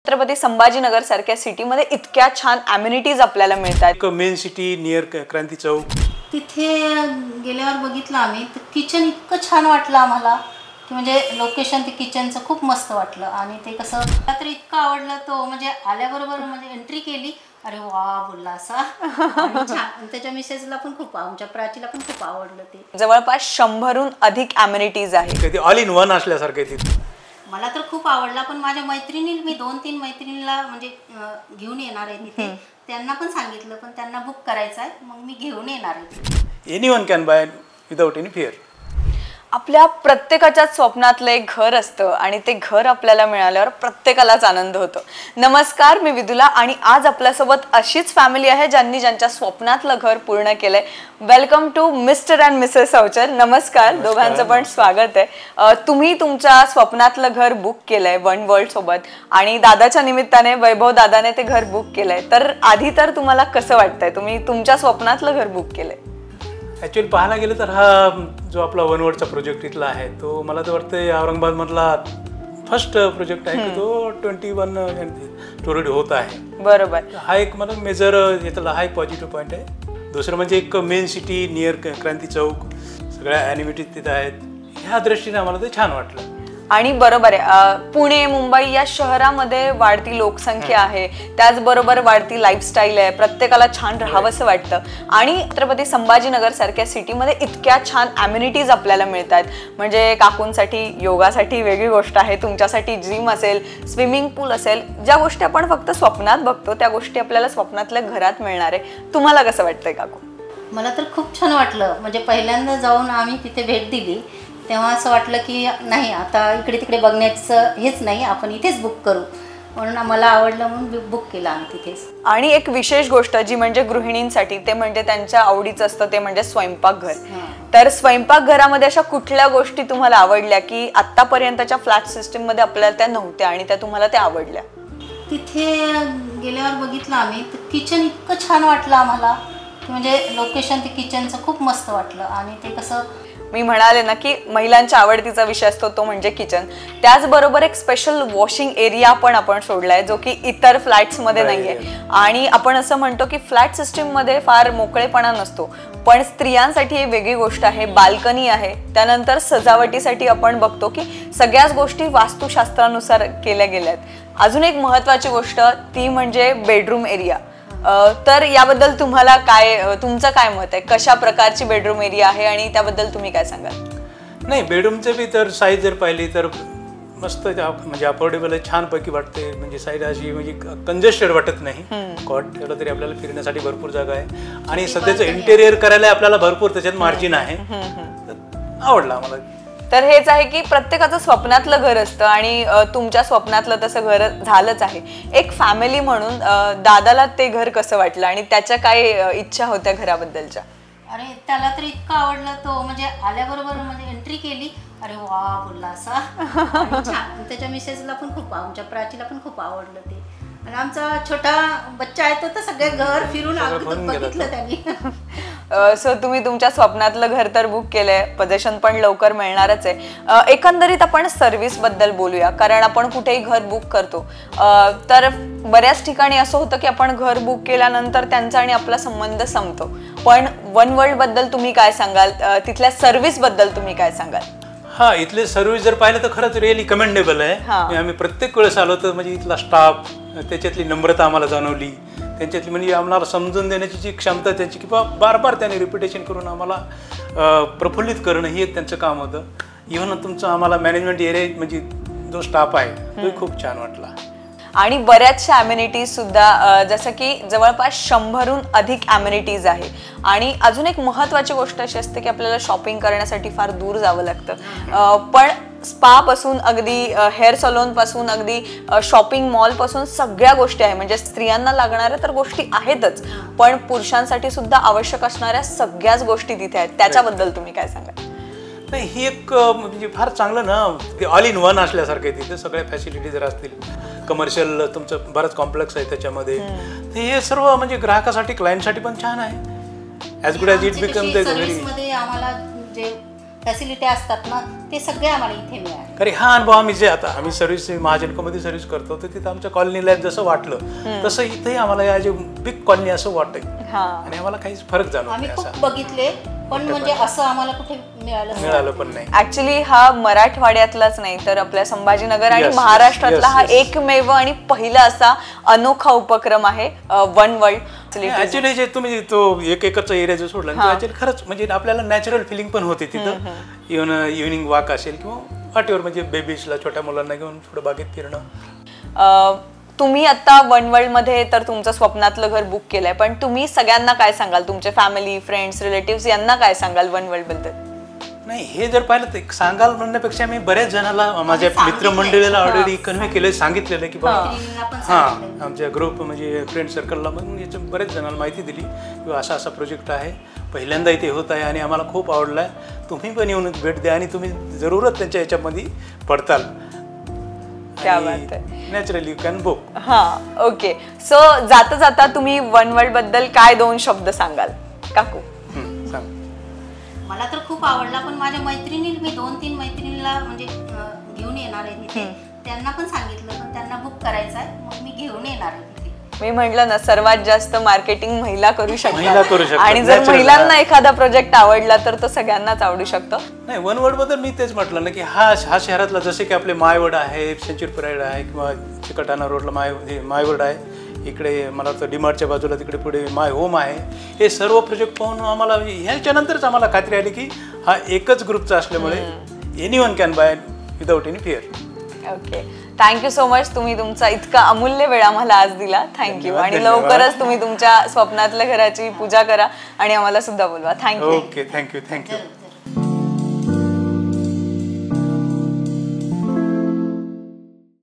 छत्रपती संभाजीनगर सारख्या सिटीमध्ये इतक्या छान अम्युनिटीज आपल्याला मिळतात। Main city near Kranti Chowk तिथे गेल्यावर बघितलं आम्ही तर किचन इतकं छान वाटलं आम्हाला की म्हणजे लोकेशन ते किचनचं खूप मस्त वाटलं आणि ते कसं तर इतकं आवडलं तो म्हणजे आल्याबरोबर म्हणजे एंट्री केली अरे वा बोलला असा आणि छान त्याच्या मिसेसला पण खूप आमच्या प्राचीला पण खूप आवडलं ते। जवळपास 100हून अधिक अम्युनिटीज आहेत। ऑल इन वन असल्यासारखे तिथे मला तर खूप आवडला पण माझ्या मैत्रिणी मी 2-3 मैत्रिणीला म्हणजे घेऊन येणार आहे तिथे त्यांना पण सांगितलं पण त्यांना बुक करायचं आहे मग मी घेऊन येणार आहे। Anyone can buy without any fear. आपल्या प्रत्येकाच्या स्वप्नातलं एक घर असतं आणि ते घर आपल्याला मिळाल्यावर प्रत्येकालाच आनंद होतो। नमस्कार, मी विदुला आणि आज आपल्यासोबत अशीच फॅमिली आहे ज्यांनी ज्यांच्या स्वप्नातलं घर पूर्ण केलंय। Welcome to mister and missus Avachar. नमस्कार, दोघांचं पण स्वागत आहे। तुम्ही तुमच्या स्वप्नातलं घर बुक केलंय वन वर्ल्ड सोबत आणि दादाच्या निमित्ताने वैभव दादाने ते घर बुक केलंय, तर आधी तर तुम्हाला कसं वाटतंय तुम्ही तुमच्या स्वप्नातलं घर बुक केलंय? ॲक्च्युअली पाहायला गेलं तर हा जो आपला वन वर्ल्डचा प्रोजेक्ट इथला आहे तो मला तर वाटतं औरंगाबादमधला फर्स्ट प्रोजेक्ट आहे की तो 21 स्टोरी होत आहे। बरोबर, हा एक मला मेजर यातला हा एक पॉझिटिव्ह पॉईंट आहे। दुसरं म्हणजे एक main city near Kranti Chowk सगळ्या ॲनिमिटीज तिथं आहेत, ह्या दृष्टीने आम्हाला ते छान वाटलं। आणि बरोबर आहे, पुणे मुंबई या शहरामध्ये वाढती लोकसंख्या आहे, त्याचबरोबर वाढती लाईफस्टाईल आहे, प्रत्येकाला छान राहावंसं वाटतं आणि छत्रपती संभाजीनगर सारख्या सिटीमध्ये इतक्या छान अम्युनिटीज आपल्याला मिळतात। म्हणजे काकूंसाठी योगासाठी वेगळी गोष्ट आहे, तुमच्यासाठी जिम असेल, स्विमिंग पूल असेल, ज्या गोष्टी आपण फक्त स्वप्नात बघतो त्या गोष्टी आपल्याला स्वप्नातल्या घरात मिळणार आहे। तुम्हाला कसं वाटतंय काकू? मला तर खूप छान वाटलं, म्हणजे पहिल्यांदा जाऊन आम्ही तिथे भेट दिली तेव्हा असं वाटलं की नाही आता इकडे तिकडे बघण्याचं हेच नाही, आपण इथेच बुक करू म्हणून मला आवडलं म्हणून बुक केलं आम्ही तिथेच। आणि एक विशेष गोष्ट जी म्हणजे गृहिणींसाठी ते म्हणजे त्यांच्या आवडीचं असतं ते म्हणजे स्वयंपाकघर। तर स्वयंपाकघरामध्ये अशा कुठल्या गोष्टी तुम्हाला आवडल्या की आतापर्यंतच्या फ्लॅट सिस्टीम मध्ये आपल्याला त्या नव्हत्या आणि त्या तुम्हाला त्या आवडल्या? तिथे गेल्यावर बघितलं आम्ही तर किचन इतकं छान वाटलं आम्हाला की म्हणजे लोकेशन ते किचनचं खूप मस्त वाटलं आणि ते कसं मी म्हणाले ना की महिलांच्या आवडतीचा विषय असतो तो म्हणजे किचन, त्याचबरोबर एक स्पेशल वॉशिंग एरिया पण आपण सोडलाय जो की इतर फ्लॅट्स मध्ये नाहीये। आणि आपण असं म्हणतो की फ्लॅट सिस्टीम मध्ये फार मोकळेपणा नसतो, पण स्त्रियांसाठी ही वेगळी गोष्ट आहे, बाल्कनी आहे। त्यानंतर सजावटीसाठी आपण बघतो की सगळ्याच गोष्टी वास्तुशास्त्रानुसार केल्या गेल्यात। अजून एक महत्त्वाची गोष्ट ती म्हणजे बेडरूम एरिया। तर याबद्दल तुम्हाला काय, तुमचं काय मत आहे? कशा प्रकारची बेडरूम एरिया आहे आणि त्याबद्दल तुम्ही काय सांगाल? नाही, बेडरूमचं बी तर साईज जर पाहिली तर मस्त म्हणजे अफोर्डेबल आहे, छानपैकी वाटते। म्हणजे साईड अशी म्हणजे कंजेस्टेड वाटत नाही, कॉट तेवढं तरी आपल्याला फिरण्यासाठी भरपूर जागा आहे आणि सध्याचं इंटेरियर करायला आपल्याला भरपूर त्याच्यात मार्जिन आहे। आवडला मला। तर हेच आहे की प्रत्येकाचं स्वप्नातलं घर असतं आणि तुमच्या स्वप्नातलं तसं घर झालंच आहे। एक फॅमिली म्हणून दादाला ते घर कसं वाटलं आणि त्याच्या काय इच्छा होत्या घराबद्दलच्या? अरे त्याला तर इतकं आवडलं तो म्हणजे आल्याबरोबर म्हणजे एंट्री केली अरे वा बोलला असा आणि छान त्याच्या मिसेसला पण खूप आमच्या प्राचीला पण खूप आवडलं ते आणि आमचा छोटा बच्चा आहे तो तर सगळे घर फिरून बघितलं त्यांनी। सो तुम्ही तुमच्या स्वप्नातलं घर तर बुक केलंय, पोझिशन पण लवकर मिळणारच आहे। एकंदरीत आपण सर्व्हिस बद्दल बोलूया, कारण आपण कुठेही घर बुक करतो तर बऱ्याच ठिकाणी असं होतं की आपण घर बुक केल्यानंतर त्यांचा आणि आपला संबंध संपतो, पण वन वर्ल्ड बद्दल तुम्ही काय सांगाल? तिथल्या सर्व्हिस बद्दल तुम्ही काय सांगाल? हा, इथले सर्व्हिस जर पाहिलं तर खरंच रिअली कमेंडेबल आहे। आम्ही प्रत्येक वेळेस आलो तर म्हणजे इथला स्टाफ त्याच्यातली नम्रता आम्हाला जाणवली, त्यांच्यातली म्हणजे आम्हाला समजून देण्याची जी क्षमता त्यांची किंवा बार बार त्यांनी रिपिटेशन करून आम्हाला प्रफुल्लित करणं ही एक त्यांचं काम होतं। इव्हन तुमचं आम्हाला मॅनेजमेंट एरिया म्हणजे जो स्टाफ आहे तो खूप छान वाटला आणि बऱ्याचशा अम्युनिटीज सुद्धा जसं की जवळपास 100हून अधिक अम्युनिटीज आहे। आणि अजून एक महत्त्वाची गोष्ट अशी असते की आपल्याला शॉपिंग करण्यासाठी फार दूर जावं लागतं, पण स्पा पासून अगदी हेअर सलून पासून अगदी शॉपिंग मॉल पासून सगळ्या गोष्टी आहे। म्हणजे स्त्रियांना लागणाऱ्या तर गोष्टी आहेतच, पण पुरुषांसाठी सुद्धा आवश्यक असणाऱ्या सगळ्याच गोष्टी तिथे आहेत। त्याच्याबद्दल तुम्ही काय सांगाल? नाही, ही एक म्हणजे फार चांगलं ना, ते ऑल इन वन असल्यासारखे तिथे सगळ्या फॅसिलिटी जर असतील, कमर्शियल तुमचं बरंच कॉम्प्लेक्स आहे त्याच्यामध्ये, हे सर्व म्हणजे ग्राहकासाठी क्लायंटसाठी पण छान आहे। As good as it become the सर्व्हिसमध्ये आम्हाला जे फॅसिलिटी असतात ना ते सगळे आम्हाला इथे मिळाले. कारण हा अनुभव आम्ही सर्व्हिस महाजनकोमध्ये सर्व्हिस करतो तर तिथं आमच्या कॉलनीला जसं वाटलं तसं इथेही आम्हाला या जे बिग कॉलनी असं वाटतंय आणि आम्हाला काहीच फरक जाणवत आम्ही नाही खूप असा. बघितले पण म्हणजे असं आम्हाला कुठे मिळालं पण नाही. ऍक्च्युली हा मराठवाड्यातलाच नाही तर आपल्या संभाजीनगर आणि Yes, महाराष्ट्रातला yes, हा yes. एकमेव आणि पहिला असा अनोखा उपक्रम आहे वन वर्ल्ड. ऍक्च्युली जे तुम्ही तो 1 एकरचा एरिया जो सोडला ऍक्च्युली खरंच म्हणजे आपल्याला नॅचरल फिलिंग पण होते तिथं. इव्हनिंग वॉक असेल किंवा वाटेवर म्हणजे बेबीजला छोट्या मुलांना घेऊन थोडं बागेत फिरणं. तुम्ही आता वन वर्ल्ड मध्ये तर तुमचं स्वप्नातलं घर बुक केलंय पण तुम्ही सगळ्यांना काय सांगाल, तुमचे फॅमिली फ्रेंड्स रिलेटिव्ह यांना काय सांगाल वन वर्ल्ड बद्दल? नाही हे जर पाहिलं तर सांगाल म्हणण्यापेक्षा मी बऱ्याच जणांना माझ्या मित्रमंडळीला ऑलरेडी कन्व्हे केलं, सांगितलेलं की बाबा आमच्या ग्रुप म्हणजे फ्रेंड सर्कलला मग याच्या बऱ्याच जणांना माहिती दिली की असा असा प्रोजेक्ट आहे, पहिल्यांदा इथे होत आहे आणि आम्हाला खूप आवडला आहे, तुम्ही पण येऊन भेट द्या आणि तुम्ही जरूरच त्यांच्या याच्यामध्ये पडताल. Naturally you can book. Okay. So जाता जाता तुम्ही वन वर्ल्ड बद्दल काय 2 शब्द सांगाल काकू? मला तर खूप आवडला पण माझ्या मैत्रिणी मी 2-3 मैत्रिणीला म्हणजे घेऊन येणार आहे तिथे, त्यांना पण सांगितलं पण त्यांना बुक करायचं आहे मग मी घेऊन येणार आहे तिथे. मी म्हटलं ना सर्वात जास्त मार्केटिंग महिला करू शकतात आणि जर महिलांना एखादा प्रोजेक्ट आवडला तर तो सगळ्यांनाच आवडू शकतो. नाही वन वर्ल्ड बद्दल मी तेच म्हटलं ना की हा शहरातला जसे की आपले मायवड आहे, सेंचुरी परेड आहे किंवा चिकटाणा रोडला मायवड आहे, इकडे मला वाटतं डीमार्टच्या बाजूला तिकडे पुढे माय होम आहे, हे सर्व प्रोजेक्ट पाहून आम्हाला ह्याच्यानंतरच आम्हाला खात्री आली की हा एकच ग्रुपचा असल्यामुळे anyone can buy without any fear. Okay. Thank you so much. तुम्ही तुमचा इतका अमूल्य वेळ आम्हाला आज दिला. थँक्यू. आणि लवकरच तुम्ही तुमच्या स्वप्नातल्या घराची पूजा करा आणि आम्हाला सुद्धा बोलवा. थँक्यू. ओके. थँक्यू.